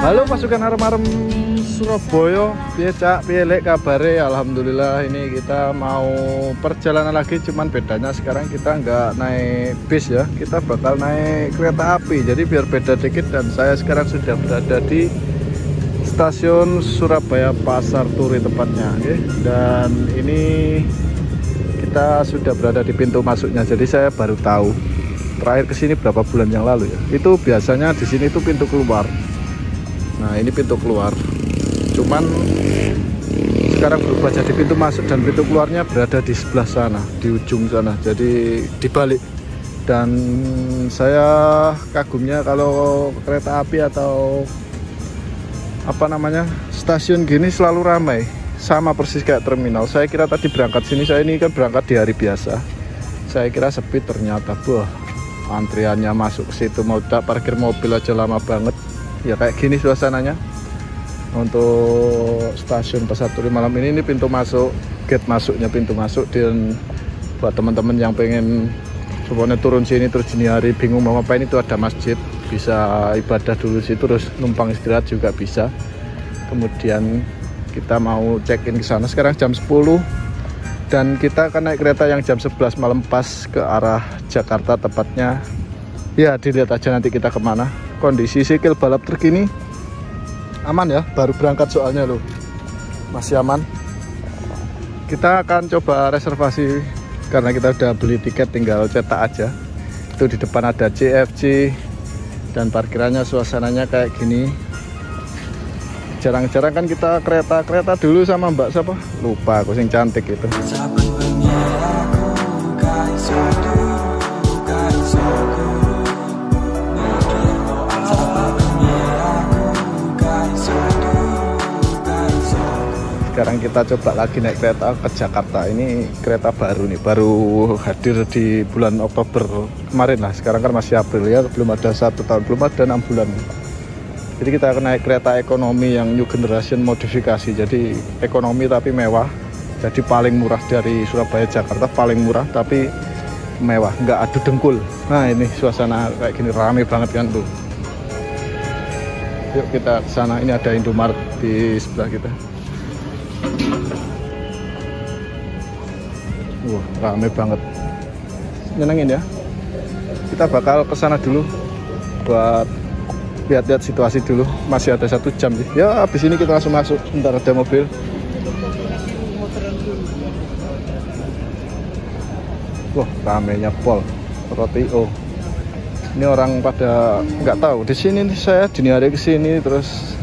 Halo pasukan arem-arem Surabaya, piye cak, piye lek kabare? Alhamdulillah ini kita mau perjalanan lagi, cuman bedanya sekarang kita nggak naik bis ya, kita bakal naik kereta api. Jadi biar beda dikit, dan saya sekarang sudah berada di stasiun Surabaya Pasar Turi tepatnya, okay? Dan ini kita sudah berada di pintu masuknya. Jadi saya baru tahu terakhir kesini berapa bulan yang lalu ya. Itu biasanya di sini tuh pintu keluar. Nah ini pintu keluar, cuman sekarang berubah jadi pintu masuk, dan pintu keluarnya berada di sebelah sana, di ujung sana, jadi dibalik. Dan saya kagumnya kalau kereta api atau apa namanya stasiun gini selalu ramai, sama persis kayak terminal. Saya kira tadi berangkat sini, saya ini kan berangkat di hari biasa, saya kira sepi, ternyata antriannya masuk ke situ, mau tak parkir mobil aja lama banget. Ya kayak gini suasananya untuk stasiun Pasar Turi malam ini pintu masuk, gate masuknya pintu masuk. Dan buat teman-teman yang pengen semuanya turun sini terus dini hari bingung mau ngapain, itu ada masjid, bisa ibadah dulu situ, terus numpang istirahat juga bisa. Kemudian kita mau check in ke sana sekarang jam 10, dan kita akan naik kereta yang jam 11 malam pas ke arah Jakarta tepatnya. Ya dilihat aja nanti kita kemana. Kondisi sikil balap terkini aman ya, baru berangkat soalnya loh, masih aman. Kita akan coba reservasi karena kita udah beli tiket, tinggal cetak aja. Itu di depan ada CFC, dan parkirannya suasananya kayak gini. Jarang-jarang kan kita kereta dulu sama mbak siapa, lupa aku, sing cantik itu. Sekarang kita coba lagi naik kereta ke Jakarta. Ini kereta baru nih, baru hadir di bulan Oktober kemarin lah. Sekarang kan masih April ya, belum ada 1 tahun, belum ada 6 bulan. Jadi kita akan naik kereta ekonomi yang new generation modifikasi. Jadi ekonomi tapi mewah. Jadi paling murah dari Surabaya Jakarta, paling murah tapi mewah, nggak adu dengkul. Nah ini suasana kayak gini, rame banget kan tuh. Yuk kita ke sana. Ini ada Indomaret di sebelah kita. Wah, rame banget, nyenengin ya. Kita bakal ke sana dulu buat lihat-lihat situasi dulu. Masih ada 1 jam sih. Ya habis ini kita langsung masuk. Ntar ada mobil. Wah, ramenya pol roti. Oh, ini orang pada nggak tahu di sini. Saya dini hari kesini, terus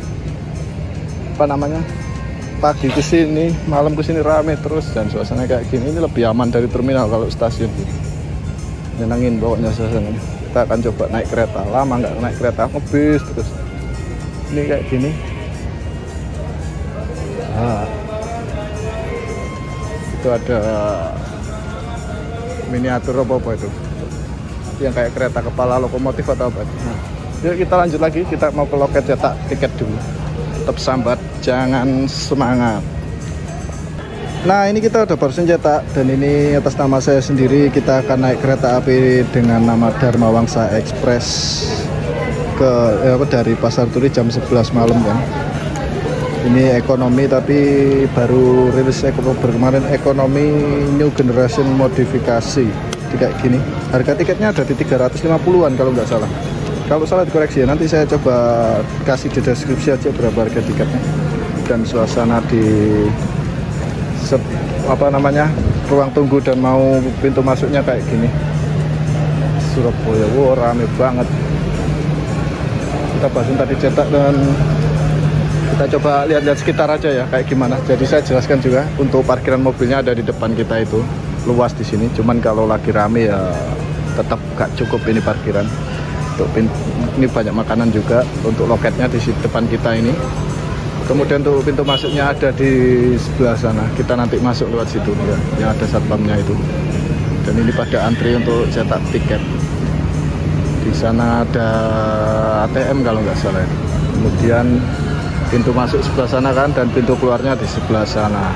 apa namanya, pagi ke sini, malam ke sini rame terus, dan suasana kayak gini ini lebih aman dari terminal kalau stasiun. Nyenengin pokoknya suasananya. Kita akan coba naik kereta, lama nggak naik kereta, ngebis terus. Ini kayak gini. Nah, itu ada miniatur apa itu, yang kayak kereta kepala lokomotif atau apa. Nah, yuk kita lanjut lagi, kita mau ke loket cetak tiket dulu. Tetap sambat, jangan semangat. Nah ini kita udah barusan cetak, dan ini atas nama saya sendiri. Kita akan naik kereta api dengan nama Dharma Wangsa Express dari Pasar Turi jam 11 malam kan. Ini ekonomi tapi baru rilis Oktober kemarin, ekonomi new generation modifikasi. Kayak gini, harga tiketnya ada di 350-an kalau nggak salah. Kalau salah dikoreksi ya, nanti saya coba kasih di deskripsi aja berapa harga tiketnya. Dan suasana di apa namanya, ruang tunggu dan mau pintu masuknya kayak gini. Surabaya, wow rame banget. Kita barusan tadi cetak, dan kita coba lihat-lihat sekitar aja ya kayak gimana. Jadi saya jelaskan juga, untuk parkiran mobilnya ada di depan kita itu, luas di sini. Cuman kalau lagi rame ya tetap gak cukup ini parkiran. Untuk ini banyak makanan juga. Untuk loketnya di depan kita ini. Kemudian untuk pintu masuknya ada di sebelah sana. Kita nanti masuk lewat situ ya, yang ada satpamnya itu. Dan ini pada antri untuk cetak tiket. Di sana ada ATM kalau nggak salah. Kemudian pintu masuk sebelah sana kan, dan pintu keluarnya di sebelah sana.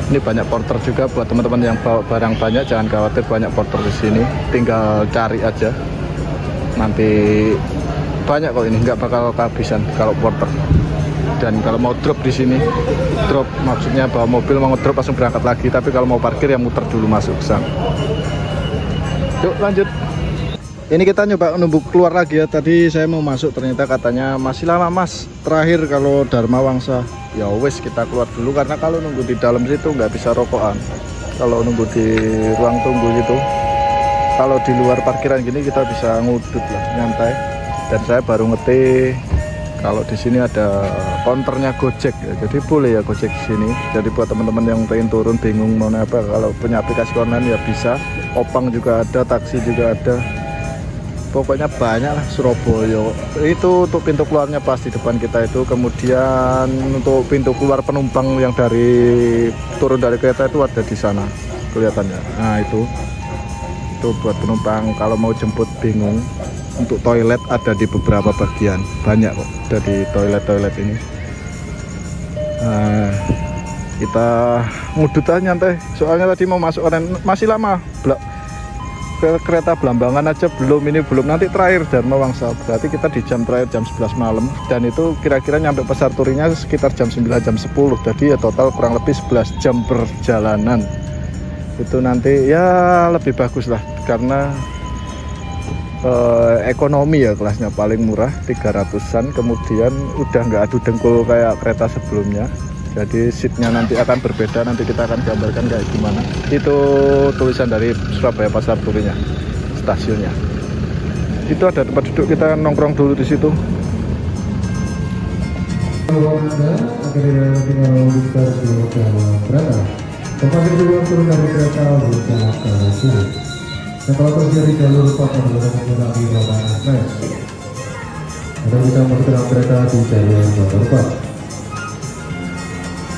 Ini banyak porter juga buat teman-teman yang bawa barang banyak. Jangan khawatir, banyak porter di sini. Tinggal cari aja. Nanti banyak kok ini, nggak bakal kehabisan kalau porter. Dan kalau mau drop di sini, drop maksudnya bawa mobil mau ngedrop langsung berangkat lagi, tapi kalau mau parkir ya muter dulu masuk ke sana. Yuk lanjut. Ini kita nyoba nunggu keluar lagi ya. Tadi saya mau masuk, ternyata katanya masih lama mas, terakhir kalau Dharma Wangsa. Ya wes, kita keluar dulu karena kalau nunggu di dalam situ nggak bisa rokokan. Kalau nunggu di ruang tunggu gitu, kalau di luar parkiran gini kita bisa ngudut lah, nyantai. Dan saya baru ngerti kalau di sini ada counternya Gojek ya, jadi boleh ya Gojek di sini. Jadi buat teman-teman yang pengen turun bingung mau apa, kalau punya aplikasi online ya bisa. Opang juga ada, taksi juga ada. Pokoknya banyak lah Surabaya. Itu untuk pintu keluarnya pas di depan kita itu. Kemudian untuk pintu keluar penumpang yang dari turun dari kereta itu ada di sana kelihatannya. Nah itu buat penumpang kalau mau jemput bingung. Untuk toilet ada di beberapa bagian, banyak kok dari toilet ini. Nah, kita ngudut aja nyantai. Soalnya tadi mau masuk orang masih lama. Kereta Belambangan aja belum, ini belum, nanti terakhir Dharma Wangsa. Berarti kita di jam terakhir jam 11 malam, dan itu kira-kira nyampe Pasar Turinya sekitar jam 9 jam 10. Jadi ya total kurang lebih 11 jam perjalanan. Itu nanti ya lebih bagus lah karena ekonomi ya, kelasnya paling murah 300-an, kemudian udah nggak adu dengkul kayak kereta sebelumnya. Jadi seatnya nanti akan berbeda, nanti kita akan gambarkan kayak gimana. Itu tulisan dari Surabaya Pasar Turinya, stasiunnya. Itu ada tempat duduk, kita nongkrong dulu di situ. Kalau Anda akhirnya tinggal di stasiun kereta, tempat kedua turun dari kereta berusaha ke sini. Dan kalau terjadi jalur papan menggunakan Bapak Express, Anda bisa masuk dalam kereta di jalur nomor 4.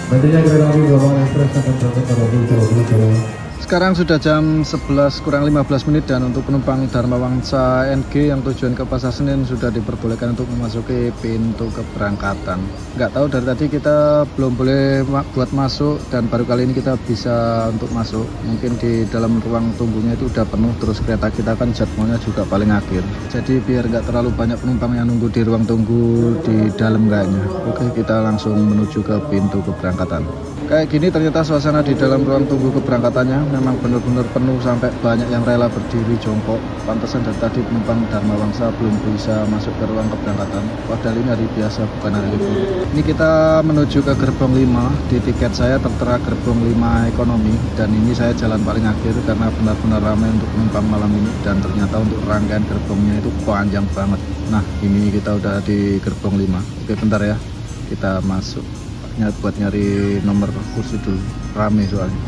Nantinya kereta api Bapak Express akan berangkat pada pukul 20. Sekarang sudah jam 11 kurang 15 menit dan untuk penumpang Dharma Wangsa NG yang tujuan ke Pasar Senen sudah diperbolehkan untuk memasuki pintu keberangkatan. Nggak tahu dari tadi kita belum boleh buat masuk dan baru kali ini kita bisa untuk masuk. Mungkin di dalam ruang tunggunya itu udah penuh, terus kereta kita kan jadwalnya juga paling akhir. Jadi biar nggak terlalu banyak penumpang yang nunggu di ruang tunggu di dalam kayaknya. Oke, kita langsung menuju ke pintu keberangkatan. Kayak gini ternyata suasana di dalam ruang tunggu keberangkatannya memang benar-benar penuh sampai banyak yang rela berdiri jongkok. Pantesan dari tadi penumpang Dharma Wangsa belum bisa masuk ke ruang keberangkatan. Padahal ini hari biasa, bukan hari libur. Ini kita menuju ke gerbong 5. Di tiket saya tertera gerbong 5 ekonomi dan ini saya jalan paling akhir karena benar-benar ramai untuk penumpang malam ini. Dan ternyata untuk rangkaian gerbongnya itu panjang banget. Nah, ini kita udah di gerbong 5. Oke, bentar ya, kita masuk. Buat nyari nomor kursi dulu, rame soalnya.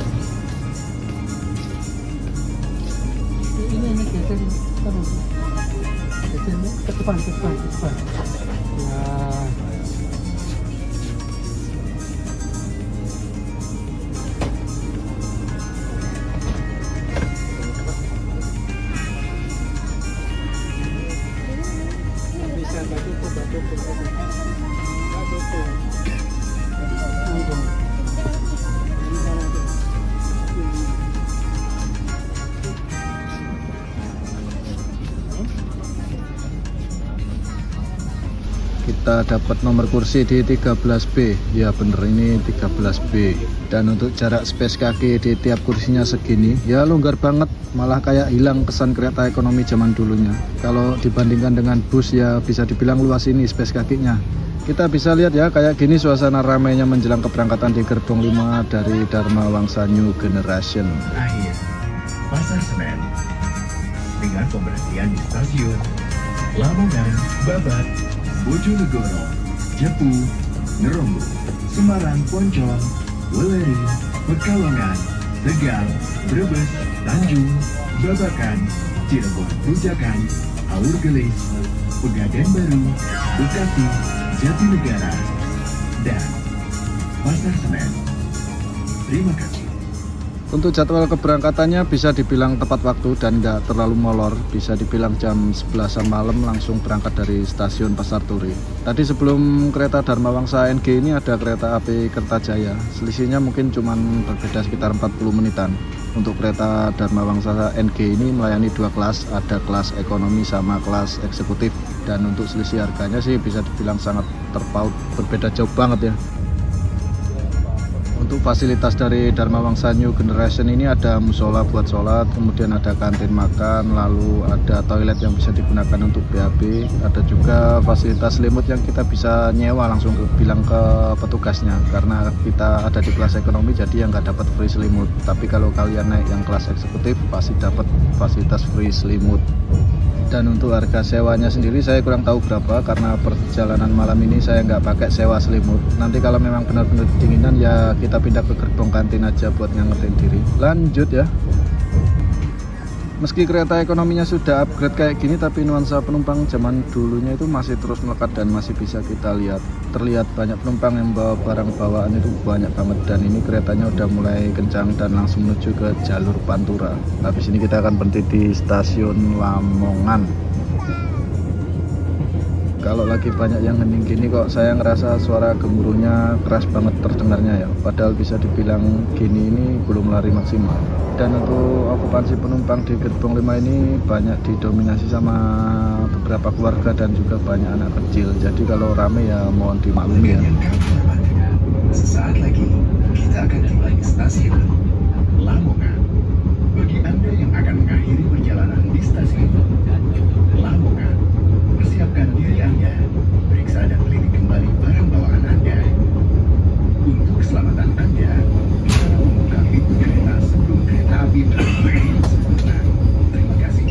Ini geser terus. Gesernya ke depan. Ya. Bisa batu. Kita dapat nomor kursi di 13B. Ya bener, ini 13B. Dan untuk jarak space kaki di tiap kursinya segini, ya longgar banget, malah kayak hilang kesan kereta ekonomi zaman dulunya. Kalau dibandingkan dengan bus ya bisa dibilang luas ini space kakinya. Kita bisa lihat ya kayak gini suasana ramainya menjelang keberangkatan di gerbong 5 dari Dharma Wangsa New Generation. Akhir Pasar Senen dengan pemberhentian di stasiun Lamongan, Babat, Bojonegoro, Jepu, Ngerombo, Semarang, Poncol, Weleri, Pekalongan, Tegal, Brebes, Tanjung, Babakan, Cirebon, Bujakan, Aur Gelis, Pegadaian Baru, Bekasi, Jatinegara, dan Pasar Senen. Terima kasih. Untuk jadwal keberangkatannya bisa dibilang tepat waktu dan nggak terlalu molor. Bisa dibilang jam 11 malam langsung berangkat dari stasiun Pasar Turi. Tadi sebelum kereta Dharma Wangsa NG ini ada kereta api Kertajaya. Selisihnya mungkin cuma berbeda sekitar 40 menitan. Untuk kereta Dharma Wangsa NG ini melayani 2 kelas, ada kelas ekonomi sama kelas eksekutif. Dan untuk selisih harganya sih bisa dibilang sangat terpaut, berbeda jauh banget ya. Untuk fasilitas dari Dharma Wangsa New Generation ini ada musola buat sholat, kemudian ada kantin makan, lalu ada toilet yang bisa digunakan untuk BAB, ada juga fasilitas selimut yang kita bisa nyewa langsung bilang ke petugasnya, karena kita ada di kelas ekonomi jadi yang nggak dapat free selimut. Tapi kalau kalian naik yang kelas eksekutif pasti dapat fasilitas free selimut. Dan untuk harga sewanya sendiri saya kurang tahu berapa, karena perjalanan malam ini saya nggak pakai sewa selimut. Nanti kalau memang benar-benar kedinginan ya kita pindah ke gerbong kantin aja buat ngangetin diri. Lanjut ya. Meski kereta ekonominya sudah upgrade kayak gini, tapi nuansa penumpang zaman dulunya itu masih terus melekat dan masih bisa kita lihat. Terlihat banyak penumpang yang bawa barang bawaan itu banyak banget, dan ini keretanya udah mulai kencang dan langsung menuju ke jalur Pantura. Habis ini kita akan berhenti di stasiun Lamongan. Kalau lagi banyak yang hening gini kok saya ngerasa suara gemuruhnya keras banget terdengarnya ya. Padahal bisa dibilang gini ini belum lari maksimal. Dan untuk okupansi penumpang di gerbong 5 ini banyak didominasi sama beberapa keluarga dan juga banyak anak kecil. Jadi kalau rame ya mohon dimaklumi ya. Sesaat lagi kita akan tiba di stasiun Lamongan. Bagi Anda yang akan mengakhiri perjalanan di stasiun Lamongan, persiapkan diri Anda, periksa dan teliti kembali barang bawaan Anda. Untuk keselamatan Anda, bisa membuka pintu kereta sebelum kereta api berakhir sempurna. Terima kasih.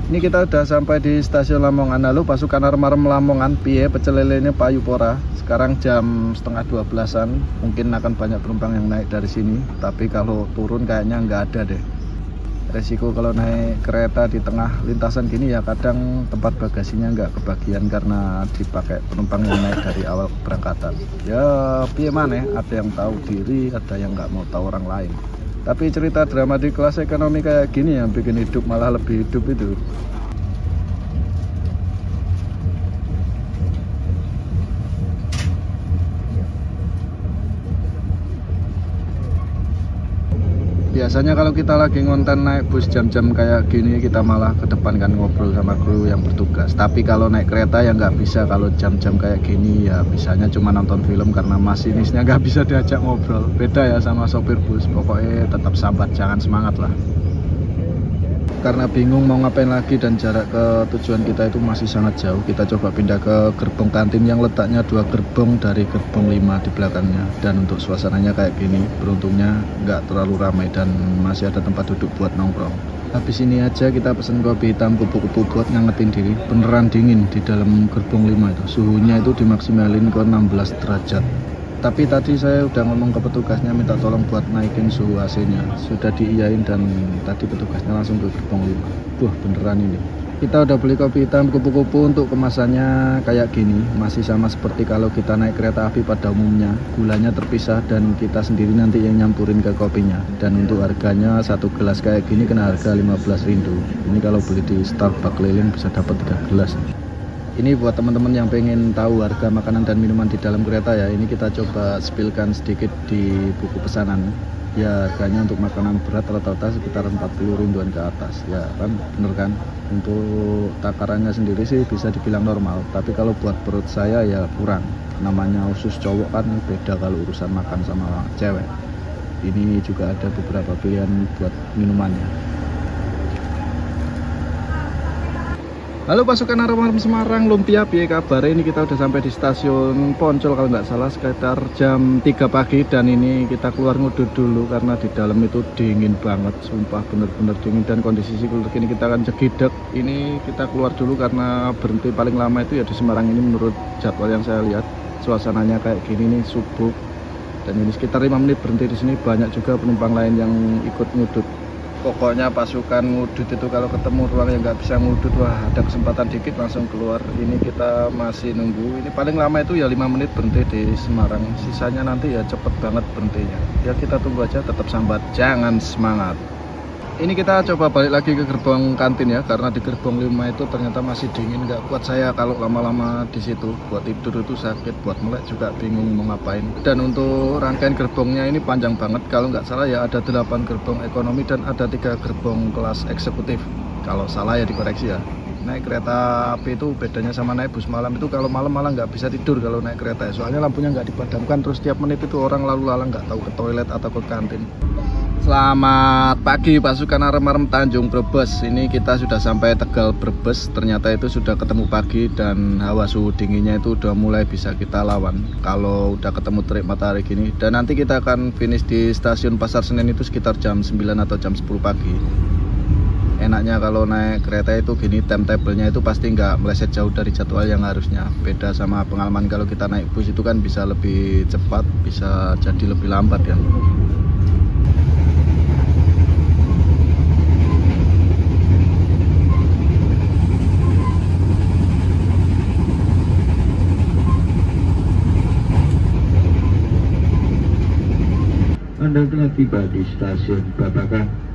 Ini kita udah sampai di stasiun Lamongan. Lalu pasukan arem-arem Lamongan piye pecel lelene payu pora. Sekarang jam setengah 12-an, mungkin akan banyak penumpang yang naik dari sini, tapi kalau turun kayaknya nggak ada deh. Resiko kalau naik kereta di tengah lintasan gini ya kadang tempat bagasinya nggak kebagian karena dipakai penumpang yang naik dari awal keberangkatan. Ya piye maneh, ada yang tahu diri, ada yang nggak mau tahu orang lain. Tapi cerita drama di kelas ekonomi kayak gini yang bikin hidup malah lebih hidup itu. Biasanya kalau kita lagi ngonten naik bus jam-jam kayak gini, kita malah ke depan kan ngobrol sama kru yang bertugas. Tapi kalau naik kereta ya nggak bisa. Kalau jam-jam kayak gini ya bisanya cuma nonton film karena masinisnya nggak bisa diajak ngobrol. Beda ya sama sopir bus, pokoknya tetap sabar, jangan semangat lah. Karena bingung mau ngapain lagi dan jarak ke tujuan kita itu masih sangat jauh, kita coba pindah ke gerbong kantin yang letaknya 2 gerbong dari gerbong 5 di belakangnya. Dan untuk suasananya kayak gini, beruntungnya nggak terlalu ramai dan masih ada tempat duduk buat nongkrong. Habis ini aja kita pesen kopi hitam kupu-kupu buat ngangetin diri. Beneran dingin di dalam gerbong 5 itu, suhunya itu dimaksimalin ke 16 derajat. Tapi tadi saya udah ngomong ke petugasnya minta tolong buat naikin suhu AC-nya. Sudah diiyain dan tadi petugasnya langsung ke gerbong 5. Wah beneran ini. Kita udah beli kopi hitam kupu-kupu. Untuk kemasannya kayak gini, masih sama seperti kalau kita naik kereta api pada umumnya. Gulanya terpisah dan kita sendiri nanti yang nyampurin ke kopinya. Dan untuk harganya satu gelas kayak gini kena harga 15.000. Ini kalau beli di Starbucks keliling bisa dapat 3 gelas. Ini buat teman-teman yang pengen tahu harga makanan dan minuman di dalam kereta ya. Ini kita coba spillkan sedikit di buku pesanan. Ya harganya untuk makanan berat rata-rata sekitar 40.000-an ke atas. Ya kan bener kan. Untuk takarannya sendiri sih bisa dibilang normal. Tapi kalau buat perut saya ya kurang. Namanya khusus cowok kan beda kalau urusan makan sama cewek. Ini juga ada beberapa pilihan buat minumannya. Halo pasukan arem-arem Semarang, lumpia piye kabar? Ini kita udah sampai di stasiun Poncol kalau nggak salah sekitar jam 3 pagi. Dan ini kita keluar ngudut dulu karena di dalam itu dingin banget, sumpah bener-bener dingin. Dan kondisi psikologis ini kita akan cegidek. Ini kita keluar dulu karena berhenti paling lama itu ya di Semarang ini menurut jadwal yang saya lihat. Suasananya kayak gini nih subuh. Dan ini sekitar 5 menit berhenti di sini. Banyak juga penumpang lain yang ikut ngudut. Pokoknya pasukan ngudut itu kalau ketemu ruang yang nggak bisa ngudut, wah ada kesempatan dikit langsung keluar. Ini kita masih nunggu. Ini paling lama itu ya 5 menit berhenti di Semarang. Sisanya nanti ya cepet banget berhentinya. Ya kita tunggu aja, tetap sambat, jangan semangat. Ini kita coba balik lagi ke gerbong kantin ya, karena di gerbong 5 itu ternyata masih dingin, nggak kuat saya kalau lama-lama di situ. Buat tidur itu sakit, buat melek juga bingung mau ngapain. Dan untuk rangkaian gerbongnya ini panjang banget, kalau nggak salah ya ada 8 gerbong ekonomi dan ada 3 gerbong kelas eksekutif. Kalau salah ya dikoreksi ya. Naik kereta api itu bedanya sama naik bus malam itu, kalau malam malah nggak bisa tidur kalau naik kereta ya. Soalnya lampunya nggak dipadamkan, terus tiap menit itu orang lalu lalang nggak tahu ke toilet atau ke kantin. Selamat pagi pasukan arem-arem Tanjung Brebes. Ini kita sudah sampai Tegal Brebes. Ternyata itu sudah ketemu pagi dan hawa suhu dinginnya itu udah mulai bisa kita lawan kalau udah ketemu terik matahari gini. Dan nanti kita akan finish di stasiun Pasar Senen itu sekitar jam 9 atau jam 10 pagi. Enaknya kalau naik kereta itu gini, timetable-nya itu pasti nggak meleset jauh dari jadwal yang harusnya. Beda sama pengalaman kalau kita naik bus itu kan bisa lebih cepat, bisa jadi lebih lambat ya. Anda telah tiba di stasiun Babakan.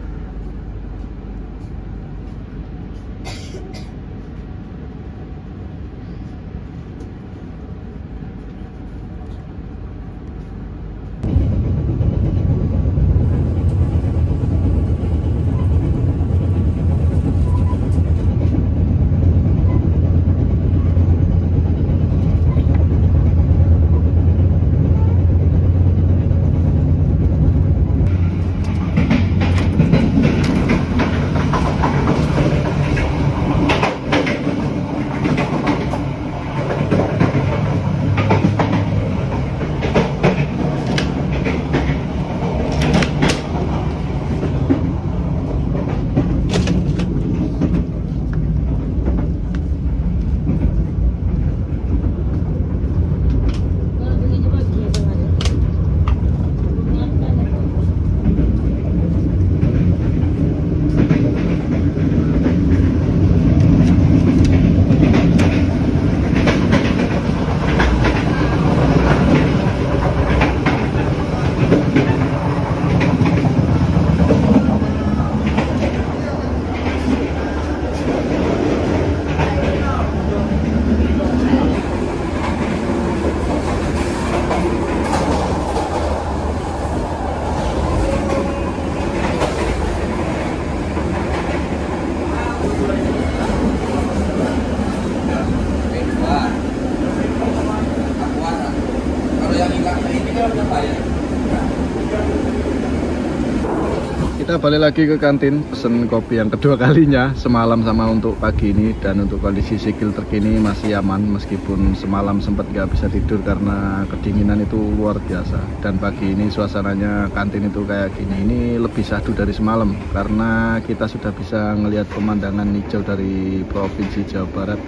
Kita balik lagi ke kantin, pesen kopi yang kedua kalinya semalam sama untuk pagi ini. Dan untuk kondisi sikil terkini masih aman, meskipun semalam sempat nggak bisa tidur karena kedinginan itu luar biasa. Dan pagi ini suasananya kantin itu kayak gini, ini lebih syahdu dari semalam karena kita sudah bisa ngelihat pemandangan hijau dari Provinsi Jawa Barat.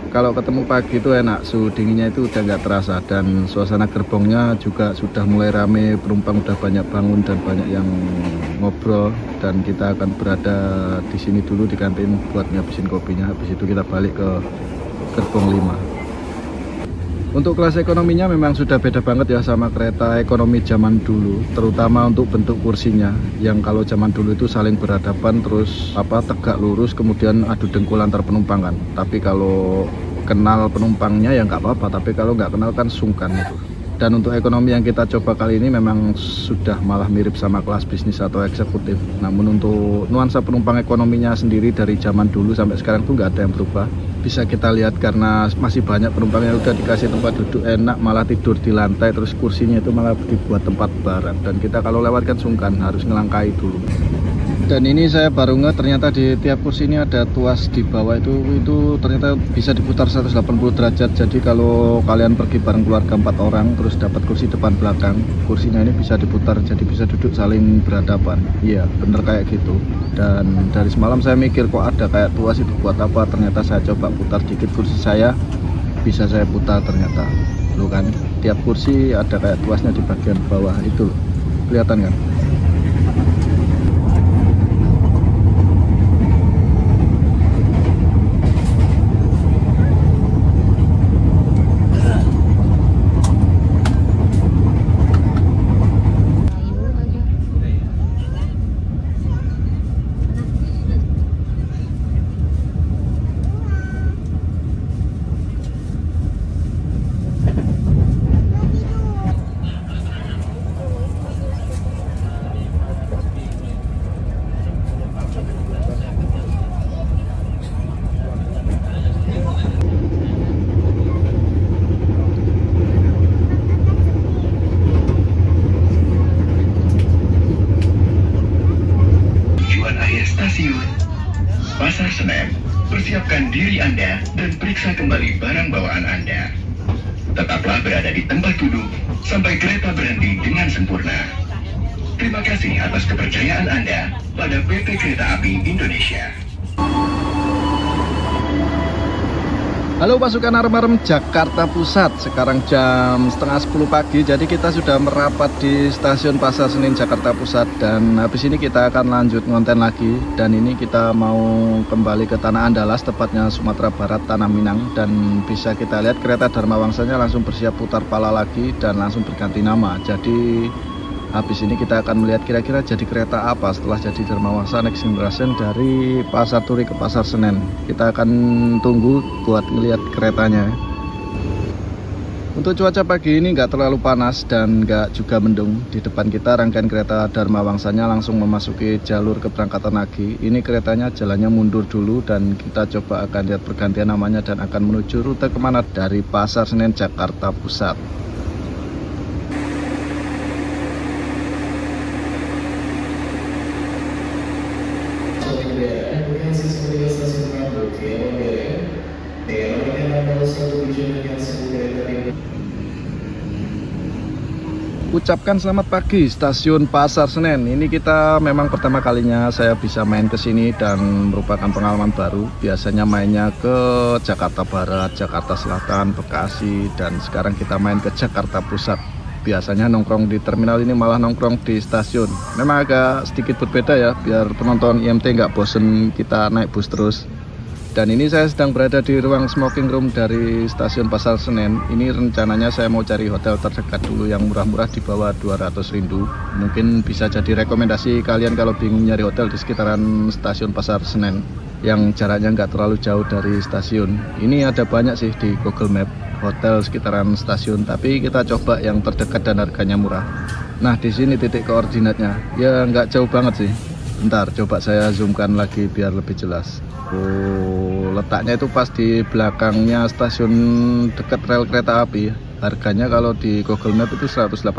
Kalau ketemu pagi itu enak, suhu dinginnya itu udah nggak terasa, dan suasana gerbongnya juga sudah mulai rame, penumpang udah banyak bangun dan banyak yang ngobrol. Dan kita akan berada di sini dulu di kantin buat ngabisin kopinya, habis itu kita balik ke gerbong 5. Untuk kelas ekonominya memang sudah beda banget ya sama kereta ekonomi zaman dulu, terutama untuk bentuk kursinya yang kalau zaman dulu itu saling berhadapan, terus tegak lurus, kemudian adu dengkul antar penumpang kan. Tapi kalau kenal penumpangnya ya nggak apa-apa, tapi kalau nggak kenal kan sungkan itu. Dan untuk ekonomi yang kita coba kali ini memang sudah malah mirip sama kelas bisnis atau eksekutif. Namun untuk nuansa penumpang ekonominya sendiri dari zaman dulu sampai sekarang tuh nggak ada yang berubah. Bisa kita lihat karena masih banyak penumpang yang udah dikasih tempat duduk enak, malah tidur di lantai, terus kursinya itu malah dibuat tempat barat. Dan kita kalau lewat kan sungkan, harus ngelangkai dulu. Dan ini saya baru nggak, ternyata di tiap kursi ini ada tuas di bawah itu ternyata bisa diputar 180 derajat. Jadi kalau kalian pergi bareng keluarga 4 orang terus dapat kursi depan belakang, kursinya ini bisa diputar jadi bisa duduk saling berhadapan. Iya bener kayak gitu. Dan dari semalam saya mikir kok ada kayak tuas itu buat apa, ternyata saya coba putar dikit kursi saya, bisa saya putar ternyata. Loh kan, tiap kursi ada kayak tuasnya di bagian bawah itu, kelihatan kan? Pasar Senen, persiapkan diri Anda dan periksa kembali barang bawaan Anda. Tetaplah berada di tempat duduk sampai kereta berhenti dengan sempurna. Terima kasih atas kepercayaan Anda pada PT Kereta Api Indonesia. Halo pasukan arem-arem Jakarta Pusat, sekarang jam setengah 10 pagi. Jadi kita sudah merapat di stasiun Pasar Senen Jakarta Pusat. Dan habis ini kita akan lanjut ngonten lagi. Dan ini kita mau kembali ke Tanah Andalas, tepatnya Sumatera Barat, Tanah Minang. Dan bisa kita lihat kereta Dharma Wangsanya langsung bersiap putar pala lagi dan langsung berganti nama. Jadi habis ini kita akan melihat kira-kira jadi kereta apa setelah jadi Dharma Wangsa Next Generation dari Pasar Turi ke Pasar Senen. Kita akan tunggu buat melihat keretanya. Untuk cuaca pagi ini nggak terlalu panas dan nggak juga mendung. Di depan kita rangkaian kereta Dharma Wangsanya langsung memasuki jalur keberangkatan lagi. Ini keretanya jalannya mundur dulu dan kita coba akan lihat pergantian namanya dan akan menuju rute kemana dari Pasar Senen Jakarta Pusat. Ucapkan selamat pagi stasiun Pasar Senen. Ini kita memang pertama kalinya saya bisa main ke sini dan merupakan pengalaman baru. Biasanya mainnya ke Jakarta Barat, Jakarta Selatan, Bekasi, dan sekarang kita main ke Jakarta Pusat. Biasanya nongkrong di terminal, ini malah nongkrong di stasiun. Memang agak sedikit berbeda ya, biar penonton IMT nggak bosen kita naik bus terus. Dan ini saya sedang berada di ruang smoking room dari stasiun Pasar Senen. Ini rencananya saya mau cari hotel terdekat dulu yang murah-murah di bawah 200 rindu. Mungkin bisa jadi rekomendasi kalian kalau bingung nyari hotel di sekitaran stasiun Pasar Senen yang jaraknya nggak terlalu jauh dari stasiun. Ini ada banyak sih di Google Map hotel sekitaran stasiun, tapi kita coba yang terdekat dan harganya murah. Nah, di sini titik koordinatnya. Ya nggak jauh banget sih. Bentar, coba saya zoomkan lagi biar lebih jelas. Oh, letaknya itu pas di belakangnya stasiun dekat rel kereta api. Harganya kalau di Google Map itu 181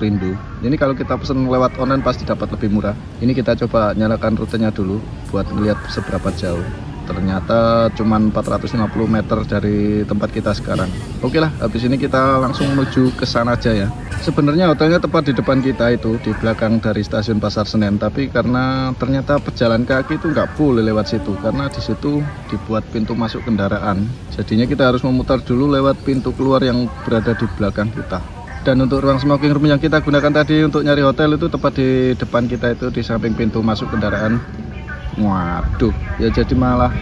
rindu. Ini kalau kita pesan lewat online pasti dapat lebih murah. Ini kita coba nyalakan rutenya dulu buat melihat seberapa jauh. Ternyata cuma 450 meter dari tempat kita sekarang. Oke lah, habis ini kita langsung menuju ke sana aja ya. Sebenarnya hotelnya tepat di depan kita itu, di belakang dari stasiun Pasar Senen. Tapi karena ternyata pejalan kaki itu nggak boleh lewat situ, karena di situ dibuat pintu masuk kendaraan. Jadinya kita harus memutar dulu lewat pintu keluar yang berada di belakang kita. Dan untuk ruang smoking room yang kita gunakan tadi untuk nyari hotel itu tepat di depan kita itu, di samping pintu masuk kendaraan. Waduh, ya jadi malah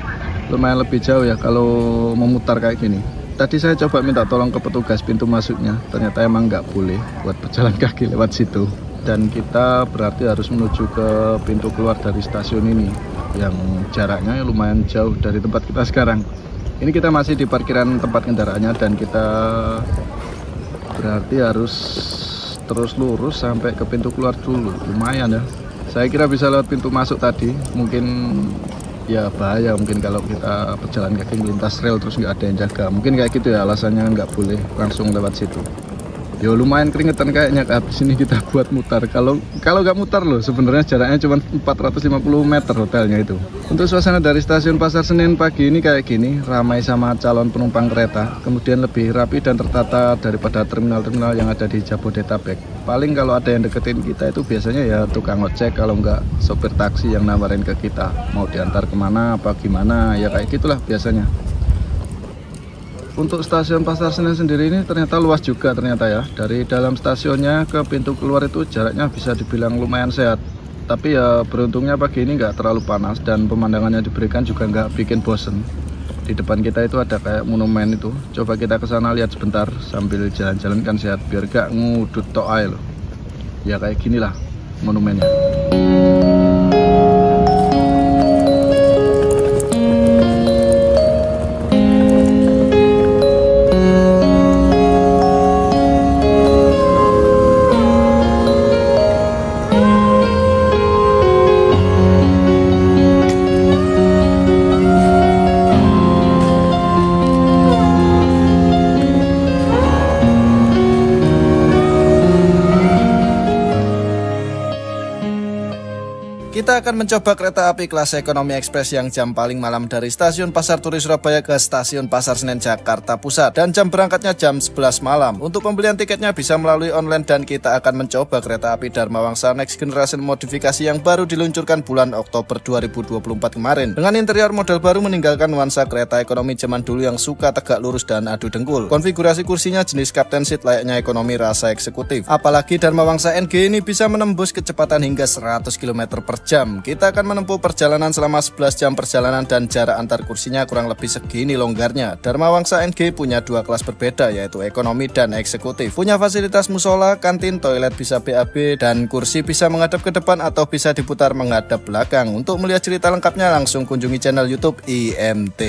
lumayan lebih jauh ya kalau memutar kayak gini. Tadi saya coba minta tolong ke petugas pintu masuknya, ternyata emang nggak boleh buat pejalan kaki lewat situ. Dan kita berarti harus menuju ke pintu keluar dari stasiun ini, yang jaraknya lumayan jauh dari tempat kita sekarang. Ini kita masih di parkiran tempat kendaraannya dan kita berarti harus terus lurus sampai ke pintu keluar dulu. Lumayan ya. Saya kira bisa lewat pintu masuk tadi, mungkin ya bahaya mungkin kalau kita berjalan kaki melintas rel terus nggak ada yang jaga. Mungkin kayak gitu ya alasannya nggak boleh langsung lewat situ. Ya lumayan keringetan kayaknya habis ini kita buat mutar. Kalau nggak mutar loh, sebenarnya jaraknya cuma 450 meter hotelnya itu. Untuk suasana dari stasiun Pasar Senen pagi ini kayak gini, ramai sama calon penumpang kereta. Kemudian lebih rapi dan tertata daripada terminal-terminal yang ada di Jabodetabek. Paling kalau ada yang deketin kita itu biasanya ya tukang ojek, kalau nggak sopir taksi yang nawarin ke kita mau diantar kemana apa gimana, ya kayak gitulah biasanya. Untuk stasiun Pasar Senen sendiri ini ternyata luas juga ternyata ya. Dari dalam stasiunnya ke pintu keluar itu jaraknya bisa dibilang lumayan sehat. Tapi ya beruntungnya pagi ini nggak terlalu panas dan pemandangannya diberikan juga nggak bikin bosen. Di depan kita itu ada kayak monumen itu. Coba kita ke sana lihat sebentar sambil jalan-jalan kan sehat biar gak ngudut tok ae loh. Ya kayak ginilah monumennya. Kita akan mencoba kereta api kelas ekonomi ekspres yang jam paling malam dari stasiun Pasar Turi Surabaya ke stasiun Pasar Senen Jakarta Pusat, dan jam berangkatnya jam 11 malam. Untuk pembelian tiketnya bisa melalui online, dan kita akan mencoba kereta api Dharma Wangsa Next Generation modifikasi yang baru diluncurkan bulan Oktober 2024 kemarin. Dengan interior model baru meninggalkan nuansa kereta ekonomi zaman dulu yang suka tegak lurus dan adu dengkul. Konfigurasi kursinya jenis captain seat layaknya ekonomi rasa eksekutif. Apalagi Dharma Wangsa NG ini bisa menembus kecepatan hingga 100 km per jam. Kita akan menempuh perjalanan selama 11 jam perjalanan, dan jarak antar kursinya kurang lebih segini longgarnya. Dharma Wangsa NG punya dua kelas berbeda, yaitu ekonomi dan eksekutif. Punya fasilitas musola, kantin, toilet bisa BAB, dan kursi bisa menghadap ke depan atau bisa diputar menghadap belakang. Untuk melihat cerita lengkapnya langsung kunjungi channel YouTube IMT.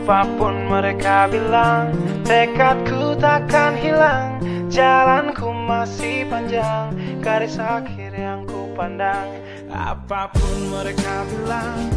Apapun mereka bilang, tekadku takkan hilang. Jalanku masih panjang, garis akhir yang ku pandang. Apapun mereka bilang,